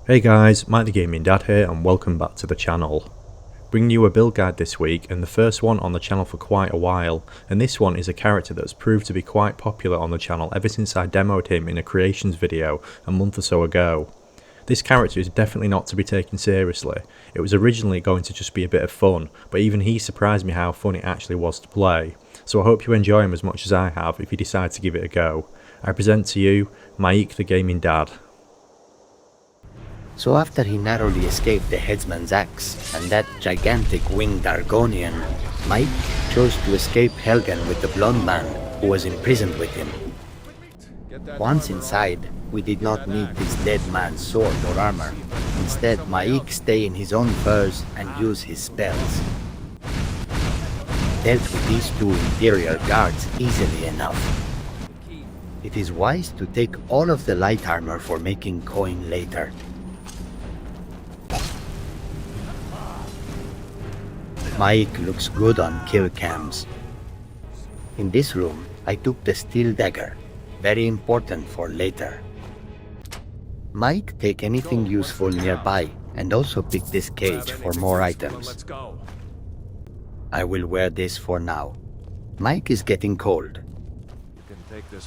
Hey guys, Mike the Gaming Dad here and welcome back to the channel. Bringing you a build guide this week, and the first one on the channel for quite a while, and this one is a character that's proved to be quite popular on the channel ever since I demoed him in a creations video a month or so ago. This character is definitely not to be taken seriously. It was originally going to just be a bit of fun, but even he surprised me how fun it actually was to play, so I hope you enjoy him as much as I have if you decide to give it a go. I present to you, Mike the Gaming Dad. So after he narrowly escaped the headsman's axe and that gigantic winged Argonian, Mike chose to escape Helgen with the blonde man who was imprisoned with him. Once inside, we did not need this dead man's sword or armor. Instead, Mike stay in his own furs and use his spells. Dealt with these two inferior guards easily enough. It is wise to take all of the light armor for making coin later. Mike looks good on kill cams. In this room, I took the steel dagger, very important for later. Mike take anything useful nearby and also pick this cage for more items. I will wear this for now. Mike is getting cold.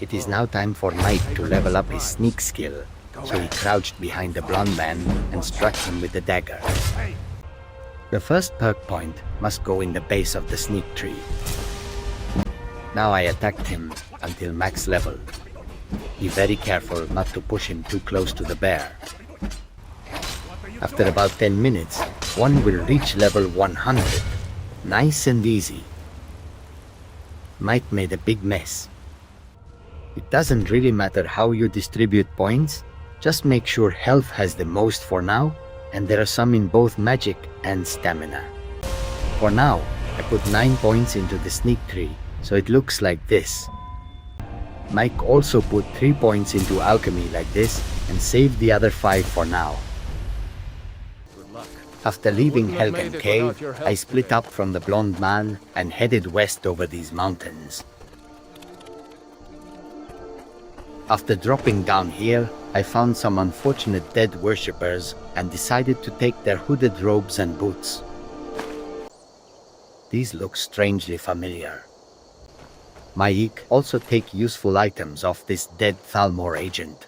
It is now time for Mike to level up his sneak skill, so he crouched behind the blonde man and struck him with the dagger. The first perk point must go in the base of the sneak tree. Now I attacked him until max level. Be very careful not to push him too close to the bear. After about 10 minutes, one will reach level 100. Nice and easy. Mike made a big mess. It doesn't really matter how you distribute points, just make sure health has the most for now, and there are some in both magic and stamina. For now, I put 9 points into the sneak tree, so it looks like this. Mike also put 3 points into alchemy like this, and saved the other 5 for now. After leaving Helgen Cave, I split up from the blonde man and headed west over these mountains. After dropping down here, I found some unfortunate dead worshippers and decided to take their hooded robes and boots. These look strangely familiar. Mike also take useful items off this dead Thalmor agent.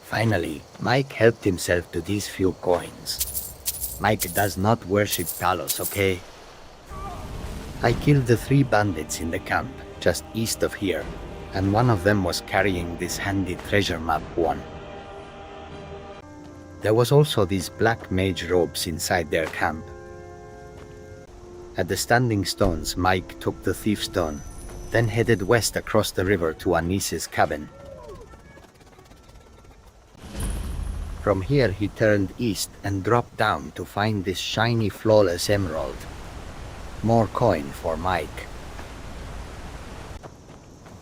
Finally, Mike helped himself to these few coins. Mike does not worship Talos, okay? I killed the 3 bandits in the camp, just east of here, and one of them was carrying this handy treasure map one. There was also these black mage robes inside their camp. At the standing stones, Mike took the thief stone, then headed west across the river to Anis's cabin. From here he turned east and dropped down to find this shiny flawless emerald. More coin for Mike.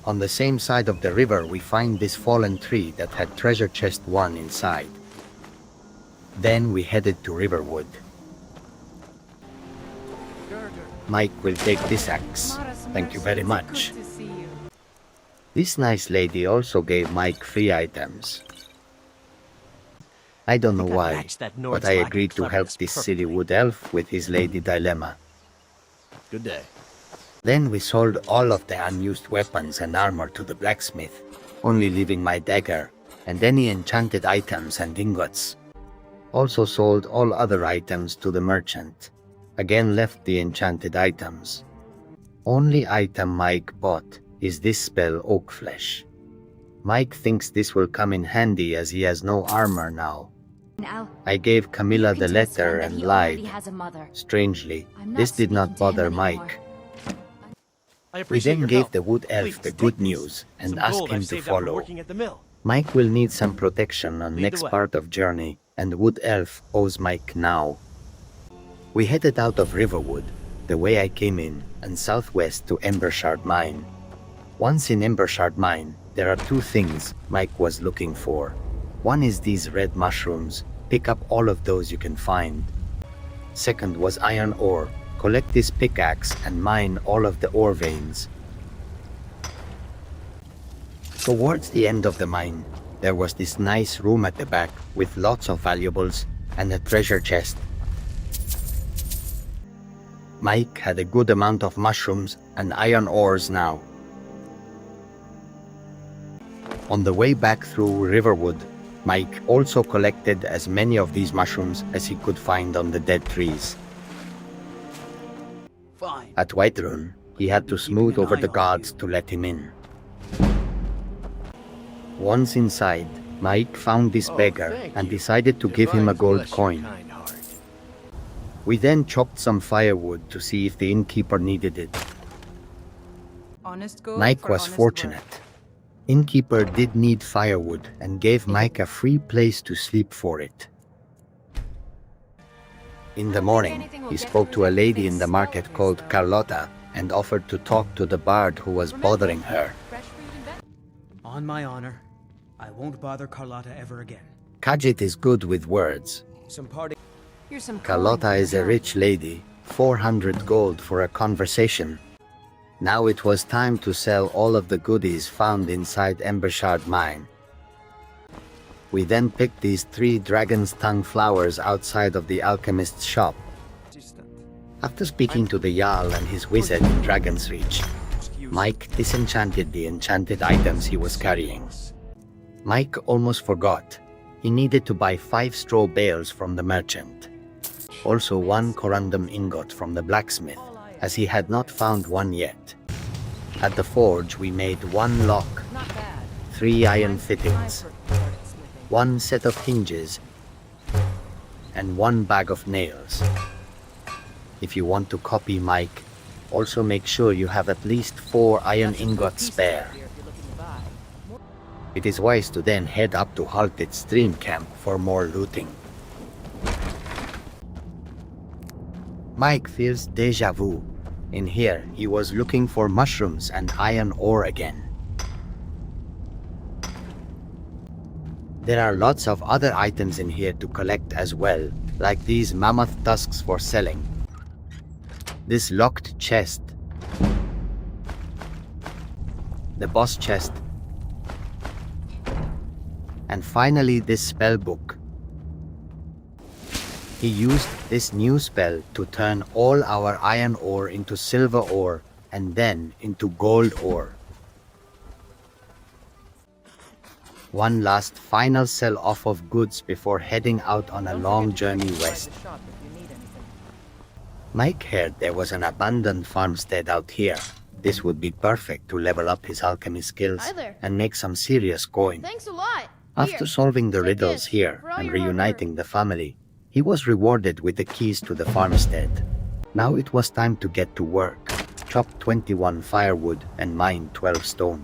On the same side of the river we find this fallen tree that had treasure chest 1 inside. Then we headed to Riverwood. Mike will take this axe. Thank you very much. This nice lady also gave Mike free items. I don't know why, but I agreed to help this silly wood elf with his lady dilemma. Good day. Then we sold all of the unused weapons and armor to the blacksmith, only leaving my dagger and any enchanted items and ingots. Also sold all other items to the merchant. Again left the enchanted items. Only item Mike bought is this spell Oak Flesh. Mike thinks this will come in handy as he has no armor now. I gave Camilla the letter and lied. Strangely, this did not bother Mike. We then gave the wood elf the good news and asked him to follow. Mike will need some protection on next part of journey, and the wood elf owes Mike now. We headed out of Riverwood, the way I came in, and southwest to Embershard Mine. Once in Embershard Mine, there are 2 things Mike was looking for. One is these red mushrooms. Pick up all of those you can find. Second was iron ore. Collect this pickaxe and mine all of the ore veins. Towards the end of the mine, There was this nice room at the back with lots of valuables and a treasure chest. Mike had a good amount of mushrooms and iron ores now. On the way back through Riverwood, Mike also collected as many of these mushrooms as he could find on the dead trees. Fine. At Whiterun, he had to smooth over the guards to let him in. Once inside, Mike found this beggar and decided to give him a gold coin. We then chopped some firewood to see if the innkeeper needed it. Mike was fortunate. Innkeeper did need firewood and gave Mike a free place to sleep for it. In the morning, he spoke to a lady in the market called Carlotta and offered to talk to the bard who was bothering her. On my honor, I won't bother Carlotta ever again. Khajiit is good with words. Carlotta is a rich lady, 400 gold for a conversation. Now it was time to sell all of the goodies found inside Embershard mine. We then picked these 3 dragon's tongue flowers outside of the alchemist's shop. After speaking to the Jarl and his wizard in Dragon's Reach, Mike disenchanted the enchanted items he was carrying. Mike almost forgot. He needed to buy 5 straw bales from the merchant. Also 1 corundum ingot from the blacksmith, as he had not found one yet. At the forge we made 1 lock, 3 iron fittings, 1 set of hinges, and 1 bag of nails. If you want to copy Mike, also make sure you have at least 4 iron ingots spare. It is wise to then head up to Haltit's stream camp for more looting. Mike feels déjà vu. In here, he was looking for mushrooms and iron ore again. There are lots of other items in here to collect as well, like these mammoth tusks for selling. This locked chest. The boss chest. And finally this spell book. He used this new spell to turn all our iron ore into silver ore and then into gold ore. One last final sell-off of goods before heading out on a long journey west. Mike heard there was an abandoned farmstead out here. This would be perfect to level up his alchemy skills and make some serious coin. Thanks a lot. After solving the riddles here and reuniting the family, he was rewarded with the keys to the farmstead. Now it was time to get to work, chop 21 firewood and mine 12 stone.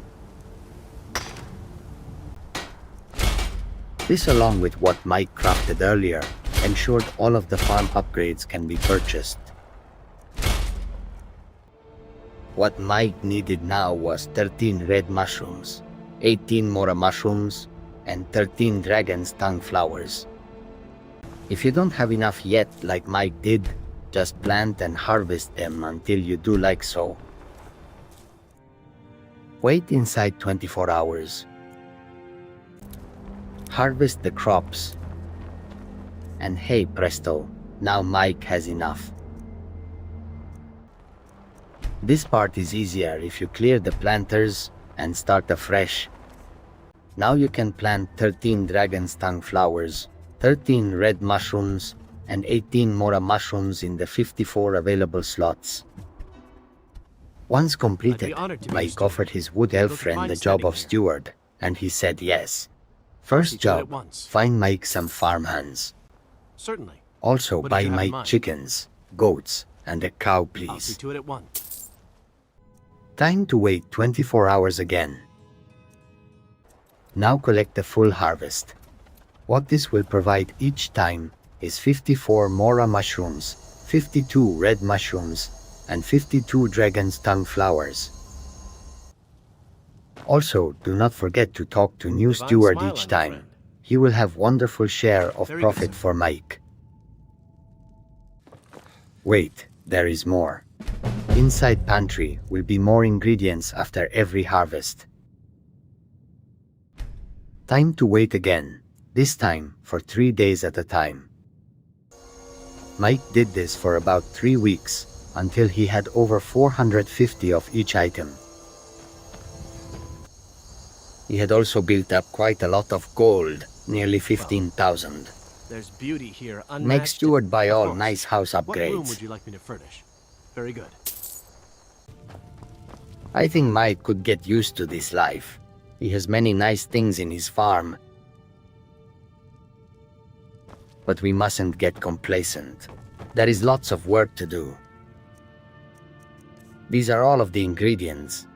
This, along with what Mike crafted earlier, ensured all of the farm upgrades can be purchased. What Mike needed now was 13 red mushrooms, 18 mora mushrooms, and 13 dragon's tongue flowers. If you don't have enough yet, like Mike did, just plant and harvest them until you do like so. Wait inside 24 hours. Harvest the crops. And hey presto, now Mike has enough. This part is easier if you clear the planters and start afresh. Now you can plant 13 dragon's tongue flowers, 13 red mushrooms, and 18 mora mushrooms in the 54 available slots. Once completed, Mike offered his wood elf friend the job of steward, and he said yes. First job, find Mike some farmhands. Certainly. Also buy Mike chickens, goats, and a cow, please. I'll see to it at once. Time to wait 24 hours again. Now collect the full harvest. What this will provide each time is 54 mora mushrooms, 52 red mushrooms, and 52 dragon's tongue flowers. Also, do not forget to talk to new steward each time. He will have wonderful share of profit for Mike. Wait, there is more. Inside pantry will be more ingredients after every harvest. Time to wait again, this time for 3 days at a time. Mike did this for about 3 weeks, until he had over 450 of each item. He had also built up quite a lot of gold, nearly 15,000. There's beauty here, Make unmatched. steward buy Of all course. nice house What room would upgrades. you like me to furnish? Very good. I think Mike could get used to this life. He has many nice things in his farm. But we mustn't get complacent. There is lots of work to do. These are all of the ingredients.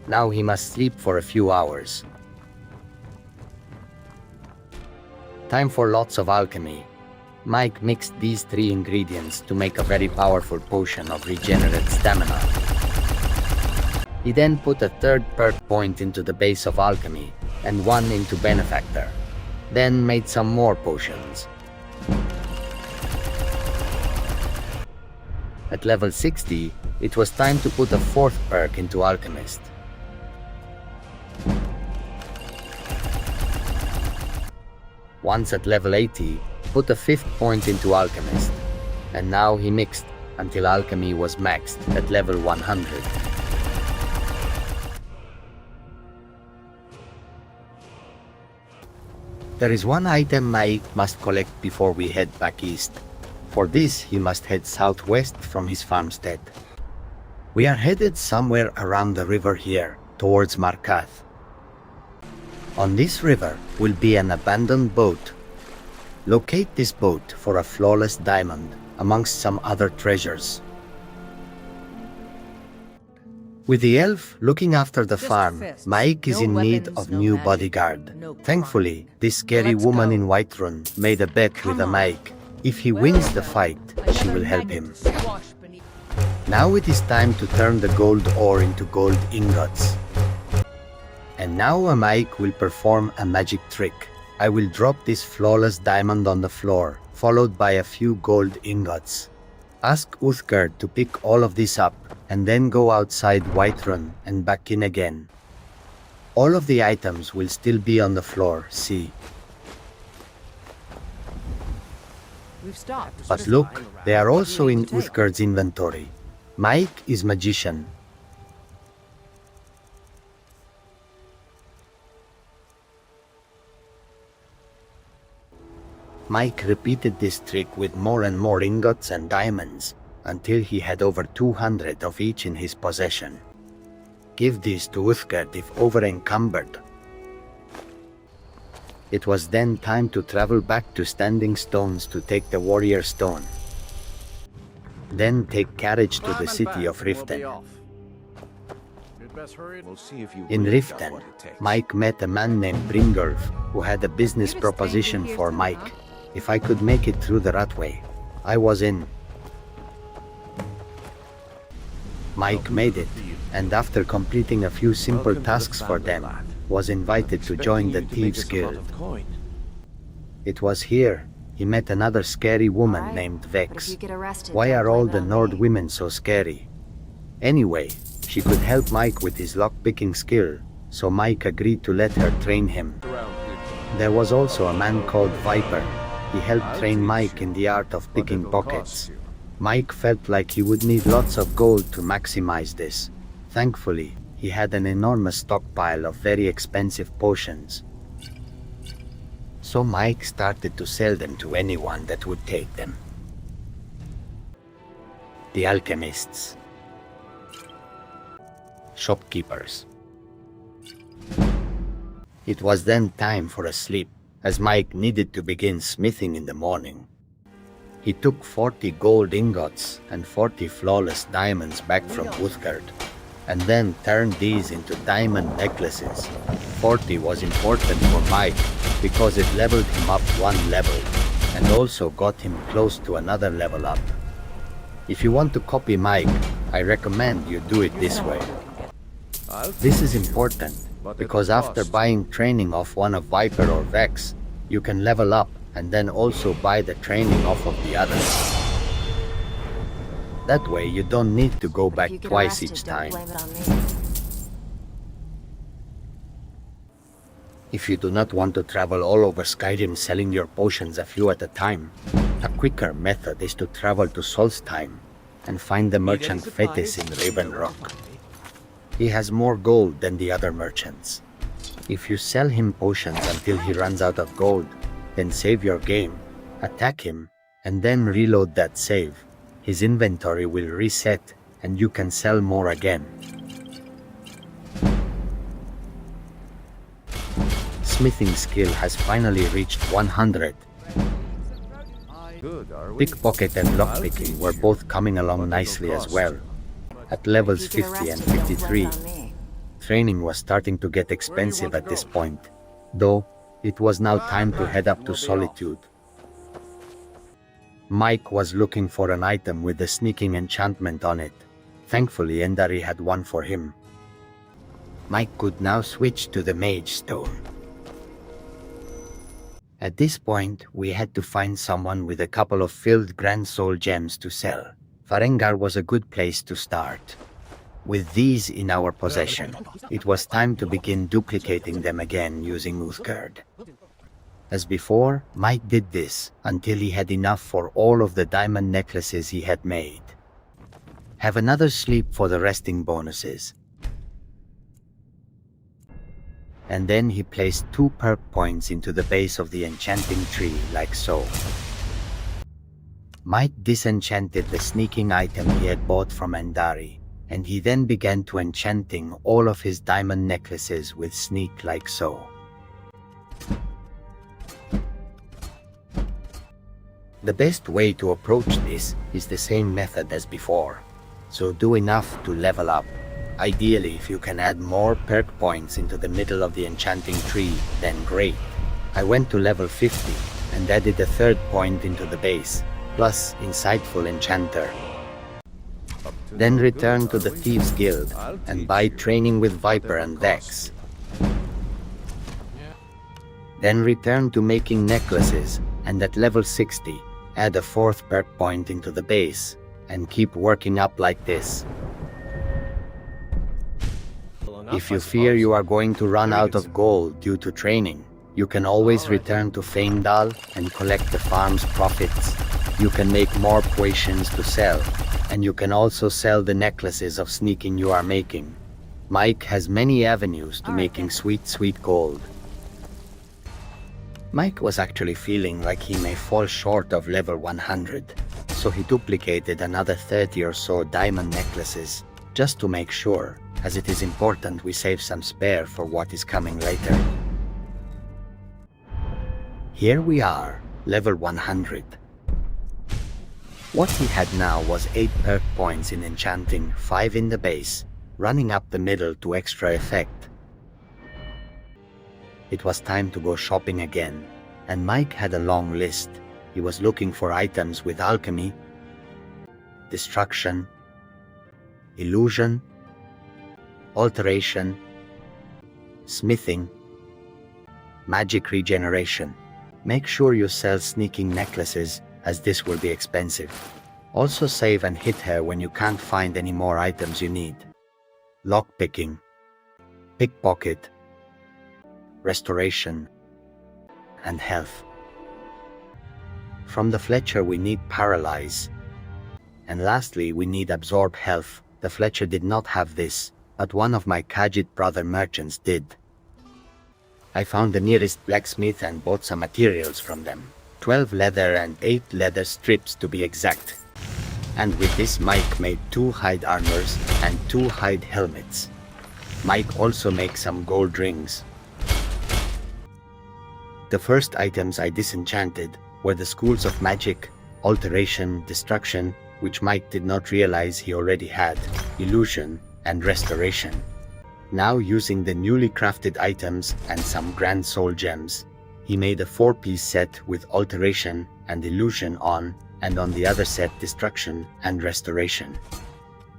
Now he must sleep for a few hours. Time for lots of alchemy. Mike mixed these 3 ingredients to make a very powerful potion of regenerate stamina. He then put a 3rd perk point into the base of alchemy and 1 into Benefactor. Then made some more potions. At level 60, it was time to put a 4th perk into Alchemist. Once at level 80, put a 5th point into Alchemist, and now he mixed until alchemy was maxed at level 100. There is one item Mike must collect before we head back east. For this, he must head southwest from his farmstead. We are headed somewhere around the river here, towards Markath. On this river will be an abandoned boat. Locate this boat for a flawless diamond amongst some other treasures. With the elf looking after the farm, Mike is in need of new bodyguard. Thankfully, this scary woman in Whiterun made a bet with a Mike. If he wins the fight, she will help him. Now it is time to turn the gold ore into gold ingots. And now a Mike will perform a magic trick. I will drop this flawless diamond on the floor, followed by a few gold ingots. Ask Uthgard to pick all of this up, and then go outside Whiterun and back in again. All of the items will still be on the floor, see. We've stopped. But look, they are also in Uthgard's inventory. Mike is magician. Mike repeated this trick with more and more ingots and diamonds, until he had over 200 of each in his possession. Give these to Uthgard if over-encumbered. It was then time to travel back to Standing Stones to take the Warrior Stone. Then take carriage to the city of Riften. In Riften, Mike met a man named Bringolf, who had a business proposition for Mike. If I could make it through the Ratway, I was in. Mike made it, and after completing a few simple tasks for them, was invited to join the Thieves Guild. It was here he met another scary woman named Vex. Why are all the Nord women so scary? Anyway, she could help Mike with his lockpicking skill, so Mike agreed to let her train him. There was also a man called Viper. He helped train Mike in the art of picking pockets. Mike felt like he would need lots of gold to maximize this. Thankfully, he had an enormous stockpile of very expensive potions. So Mike started to sell them to anyone that would take them. The alchemists. Shopkeepers. It was then time for a sleep, as Mike needed to begin smithing in the morning. He took 40 gold ingots and 40 flawless diamonds back from Uthgard, and then turned these into diamond necklaces. 40 was important for Mike because it leveled him up 1 level, and also got him close to another level up. If you want to copy Mike, I recommend you do it this way. This is important, because after buying training off one of Viper or Vex, you can level up and then also buy the training off of the others. That way you don't need to go If back you get twice arrested, each don't time. blame it on me. If you do not want to travel all over Skyrim selling your potions a few at a time, a quicker method is to travel to Solstheim and find the merchant Fetis in Raven Rock. He has more gold than the other merchants. If you sell him potions until he runs out of gold, then save your game, attack him, and then reload that save. His inventory will reset and you can sell more again. Smithing skill has finally reached 100. Pickpocket and lockpicking were both coming along nicely as well. At levels If you get 50 and arrested, don't blame 53, it on me. training was starting to get expensive at this point, though it was now time to head up to Solitude. Mike was looking for an item with the sneaking enchantment on it. Thankfully, Endari had one for him. Mike could now switch to the Mage Stone. At this point, we had to find someone with a couple of filled Grand Soul gems to sell. Farengar was a good place to start. With these in our possession, it was time to begin duplicating them again using Uthgerd. As before, Mike did this until he had enough for all of the diamond necklaces he had made. Have another sleep for the resting bonuses. And then he placed 2 perk points into the base of the enchanting tree like so. Mike disenchanted the sneaking item he had bought from Andari, and he then began to enchanting all of his diamond necklaces with sneak like so. The best way to approach this is the same method as before, so do enough to level up. Ideally, if you can add more perk points into the middle of the enchanting tree, then great. I went to level 50 and added a 3rd point into the base, plus Insightful Enchanter. Then return to the Thieves Guild and buy Training with Viper and Vex. Then return to making necklaces and at level 60, add a 4th perk point into the base and keep working up like this. If you fear you are going to run out of gold due to training, you can always return to Feindal and collect the farm's profits. You can make more potions to sell, and you can also sell the necklaces of sneaking you are making. Mike has many avenues to making sweet gold. Mike was actually feeling like he may fall short of level 100, so he duplicated another 30 or so diamond necklaces, just to make sure, as it is important we save some spare for what is coming later. Here we are, level 100. What he had now was 8 perk points in enchanting, 5 in the base, running up the middle to extra effect. It was time to go shopping again, and Mike had a long list. He was looking for items with alchemy, destruction, illusion, alteration, smithing, magic regeneration. Make sure you sell sneaking necklaces, as this will be expensive. Also save and hit her when you can't find any more items you need. Lockpicking, pickpocket, restoration, and health. From the Fletcher we need paralyze. And lastly we need absorb health. The Fletcher did not have this, but one of my Khajiit brother merchants did. I found the nearest blacksmith and bought some materials from them. 12 leather and 8 leather strips to be exact. And with this Mike made 2 hide armors and 2 hide helmets. Mike also makes some gold rings. The first items I disenchanted were the schools of magic, alteration, destruction, which Mike did not realize he already had, illusion, and restoration. Now using the newly crafted items and some Grand Soul gems, he made a 4-piece set with alteration and illusion on, and on the other set destruction and restoration.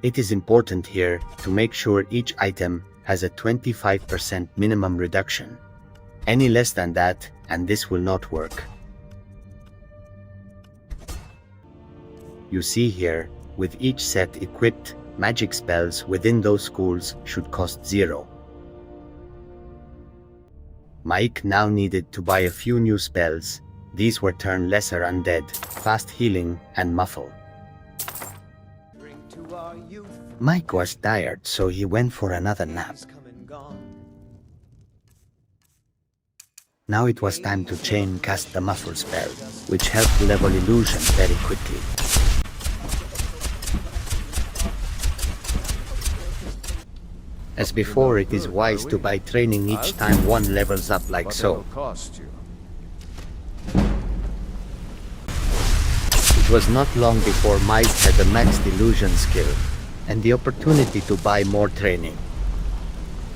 It is important here to make sure each item has a 25% minimum reduction. Any less than that, and this will not work. You see here, With each set equipped, magic spells within those schools should cost 0. Mike now needed to buy a few new spells. These were Turn Lesser Undead, Fast Healing, and Muffled. Mike was tired, so he went for another nap. Now it was time to chain cast the Muffled spell, which helped level illusion very quickly. As before, it is wise to buy training each time one levels up like so. It was not long before Mike had a maxed illusion skill and the opportunity to buy more training.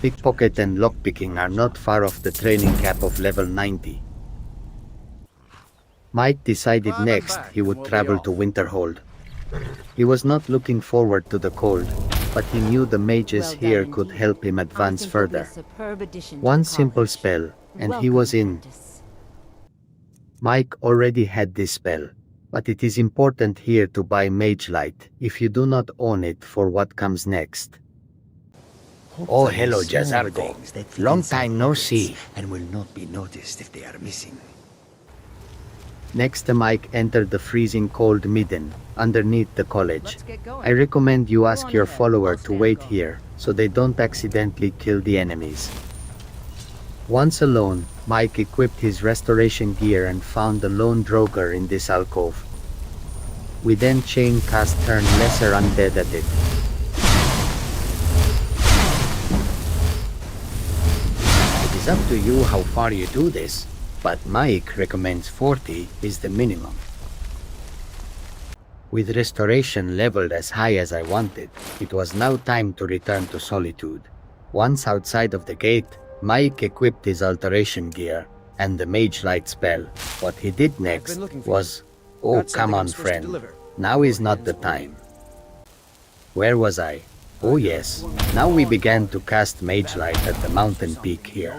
Pickpocket and lockpicking are not far off the training cap of level 90. Mike decided next he would travel to Winterhold. He was not looking forward to the cold, but he knew the mages here could help him advance further. One simple spell, and he was in. Mike already had this spell, but it is important here to buy Mage Light if you do not own it for what comes next. Oh, hello, Jazargo. Long time no see, and will not be noticed if they are missing. Next, Mike entered the freezing cold midden, underneath the college. I recommend you ask your follower to wait here, so they don't accidentally kill the enemies. Once alone, Mike equipped his restoration gear and found the lone Droger in this alcove. We then chain cast Turn Lesser Undead at it. It is up to you how far you do this, but Mike recommends 40 is the minimum. With restoration leveled as high as I wanted, it was now time to return to Solitude. Once outside of the gate, Mike equipped his alteration gear and the Mage Light spell. What he did next was, oh come on friend, now is not the time. Where was I? Oh yes, now we began to cast Mage Light at the mountain peak here.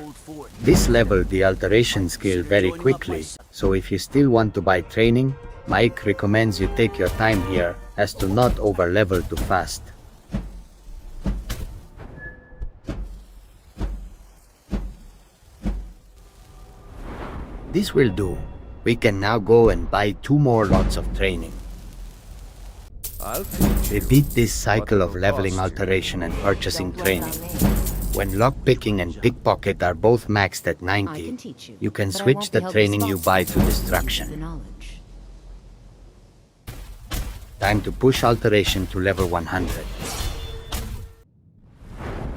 This leveled the alteration skill very quickly, so if you still want to buy training, Mike recommends you take your time here as to not overlevel too fast. This will do. We can now go and buy 2 more lots of training. Repeat this cycle of leveling alteration and purchasing training. When lockpicking and pickpocket are both maxed at 90, you can switch the training you buy to destruction. Time to push alteration to level 100.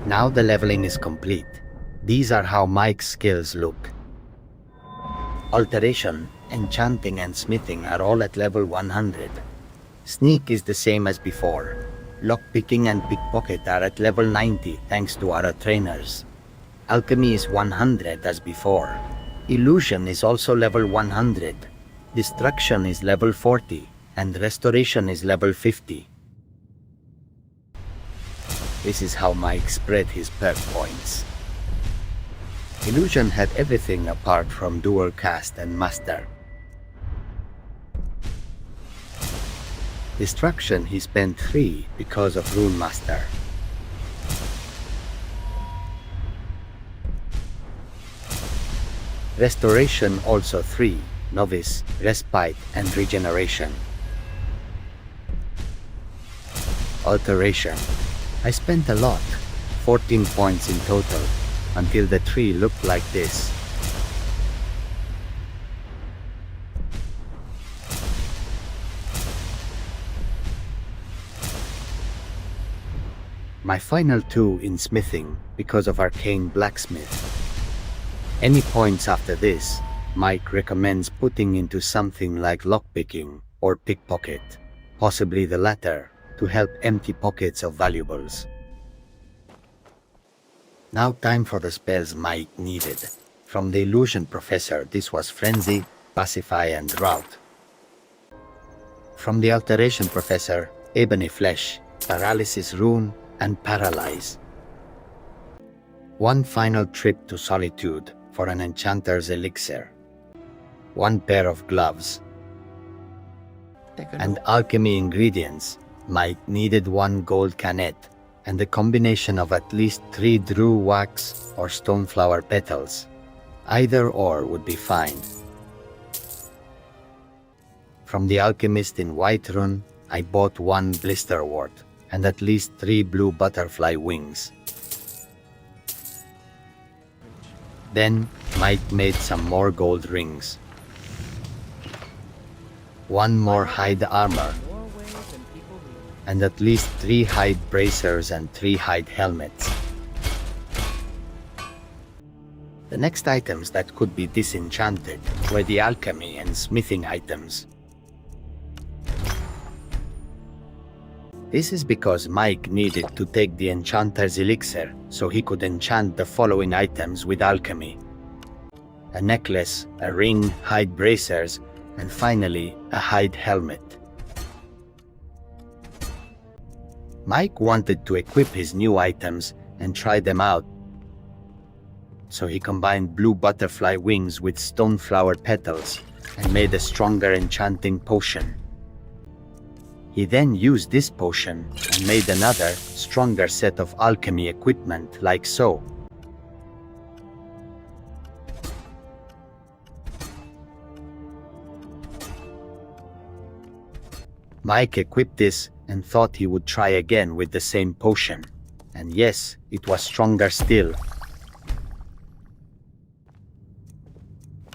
Now the leveling is complete. These are how Mike's skills look. Alteration, enchanting and smithing are all at level 100. Sneak is the same as before. Lockpicking and pickpocket are at level 90 thanks to our trainers. Alchemy is 100 as before. Illusion is also level 100. Destruction is level 40 and restoration is level 50. This is how Mike spread his perk points. Illusion had everything apart from dual cast and master. Destruction he spent 3 because of Rune Master. Restoration also 3, Novice, Respite and Regeneration. Alteration. I spent a lot, 14 points in total, until the tree looked like this. My final 2 in smithing because of Arcane Blacksmith. Any points after this, Mike recommends putting into something like lockpicking or pickpocket, possibly the latter, to help empty pockets of valuables. Now time for the spells Mike needed. From the Illusion Professor, this was Frenzy, Pacify and Rout. From the Alteration Professor, Ebony Flesh, Paralysis Rune, and Paralyze. One final trip to Solitude for an Enchanter's Elixir. 1 pair of gloves. And alchemy ingredients, Mike needed 1 gold canet and a combination of at least 3 drew wax or stoneflower petals. Either or would be fine. From the Alchemist in Whiterun, I bought 1 blisterwort and at least 3 blue butterfly wings. Then Mike made some more gold rings. 1 more hide armor, and at least 3 hide bracers and 3 hide helmets. The next items that could be disenchanted were the alchemy and smithing items. This is because Mike needed to take the enchanter's elixir so he could enchant the following items with alchemy: a necklace, a ring, hide bracers, and finally a hide helmet. Mike wanted to equip his new items and try them out, so he combined blue butterfly wings with stoneflower petals and made a stronger enchanting potion. He then used this potion and made another, stronger set of alchemy equipment like so. Mike equipped this and thought he would try again with the same potion. And yes, it was stronger still.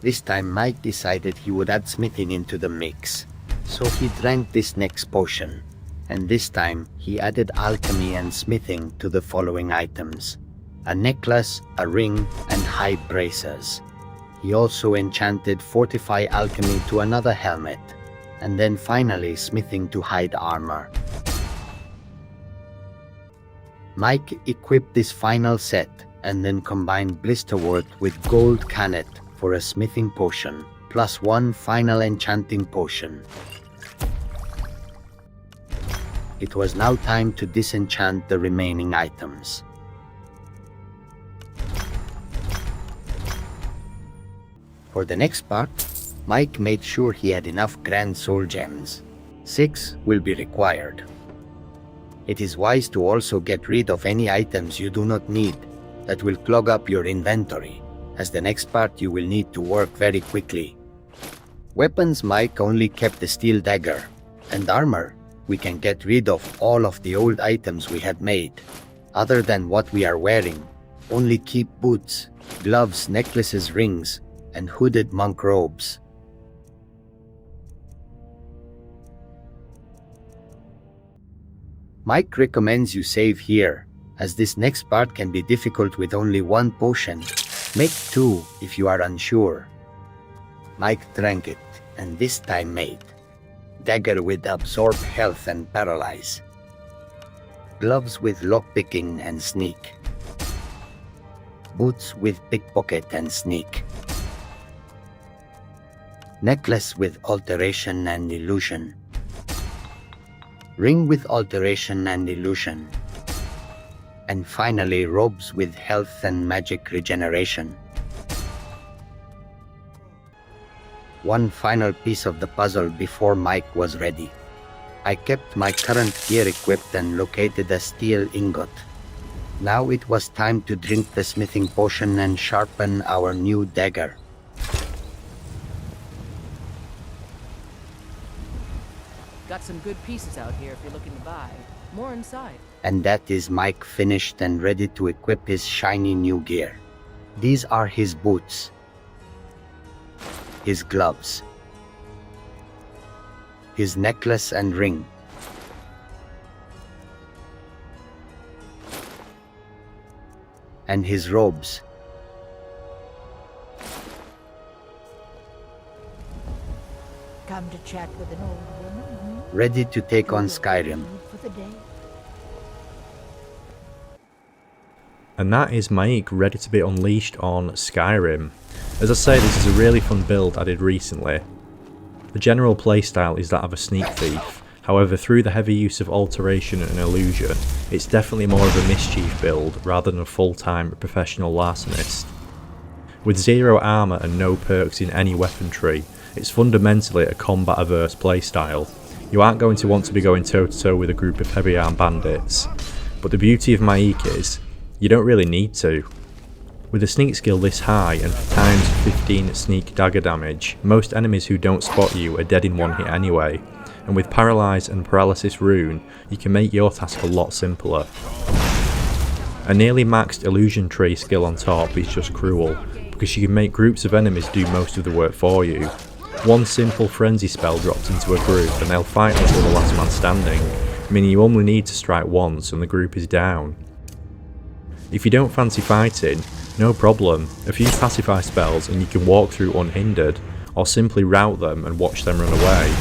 This time Mike decided he would add smithing into the mix. So he drank this next potion, and this time he added alchemy and smithing to the following items: a necklace, a ring, and hide bracers. He also enchanted fortify alchemy to another helmet, and then finally smithing to hide armor. Mike equipped this final set and then combined blisterwort with gold canet for a smithing potion, plus 1 final enchanting potion. It was now time to disenchant the remaining items. For the next part, Mike made sure he had enough Grand Soul Gems. 6 will be required. It is wise to also get rid of any items you do not need that will clog up your inventory, as the next part you will need to work very quickly. Weapons, Mike only kept the steel dagger, and armor, we can get rid of all of the old items we had made. Other than what we are wearing, only keep boots, gloves, necklaces, rings, and hooded monk robes. Mike recommends you save here, as this next part can be difficult with only 1 potion. Make 2 if you are unsure. Mike drank it, and this time made dagger with absorb health and paralyze, gloves with lockpicking and sneak, boots with pickpocket and sneak, necklace with alteration and illusion, ring with alteration and illusion, and finally robes with health and magic regeneration. 1 final piece of the puzzle before Mike was ready. I kept my current gear equipped and located a steel ingot. Now it was time to drink the smithing potion and sharpen our new dagger. Got some good pieces out here if you're looking to buy. More inside. And that is Mike finished and ready to equip his shiny new gear. These are his boots, his gloves, his necklace and ring, and his robes. Come to chat with an old woman. Ready to take on Skyrim. For the day. And that is Mike ready to be unleashed on Skyrim. As I say, this is a really fun build I did recently. The general playstyle is that of a sneak thief, however through the heavy use of alteration and illusion, it's definitely more of a mischief build rather than a full-time professional larcenist. With 0 armour and no perks in any weapon tree, it's fundamentally a combat-averse playstyle. You aren't going to want to be going toe to toe with a group of heavy armed bandits, but the beauty of Maik is, you don't really need to. With a sneak skill this high and times 15 sneak dagger damage, most enemies who don't spot you are dead in one hit anyway, and with Paralyze and Paralysis rune, you can make your task a lot simpler. A nearly maxed illusion tree skill on top is just cruel, because you can make groups of enemies do most of the work for you. One simple frenzy spell drops into a group and they'll fight until the last man standing, meaning you only need to strike once and the group is down. If you don't fancy fighting, no problem, a few pacify spells and you can walk through unhindered, or simply rout them and watch them run away.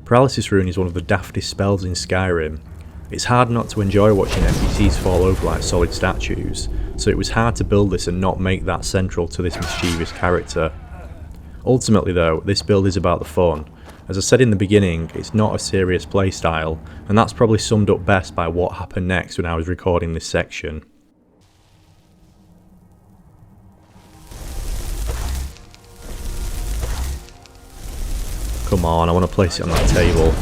Paralysis rune is one of the daftest spells in Skyrim. It's hard not to enjoy watching NPCs fall over like solid statues, so it was hard to build this and not make that central to this mischievous character. Ultimately though, this build is about the fun. As I said in the beginning, it's not a serious playstyle, and that's probably summed up best by what happened next when I was recording this section. Come on, I want to place it on that table.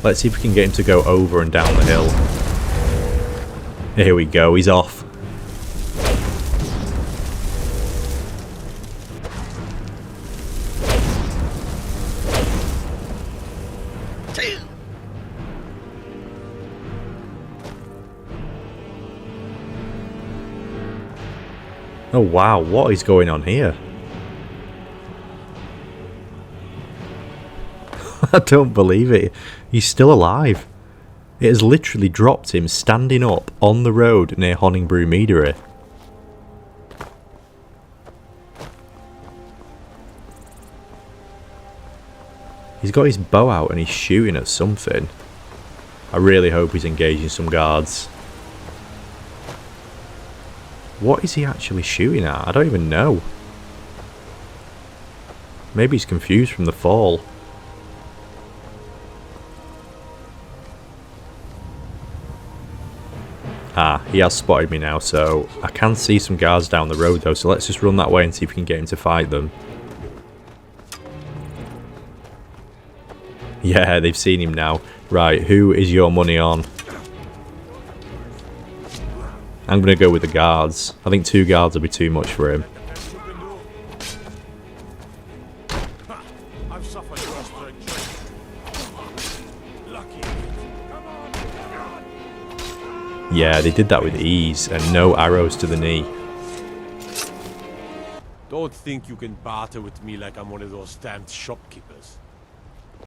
Let's see if we can get him to go over and down the hill. Here we go, he's off. Oh wow, what is going on here? I don't believe it. He's still alive. It has literally dropped him standing up on the road near Honningbrew Meadery. He's got his bow out and he's shooting at something. I really hope he's engaging some guards. What is he actually shooting at? I don't even know. Maybe he's confused from the fall. Ah, he has spotted me now, so I can see some guards down the road though, so let's just run that way and see if we can get him to fight them. Yeah, they've seen him now. Right, who is your money on? I'm going to go with the guards. I think 2 guards will be too much for him. Yeah, they did that with ease, and no arrows to the knee. Don't think you can barter with me like I'm one of those stamped shopkeepers.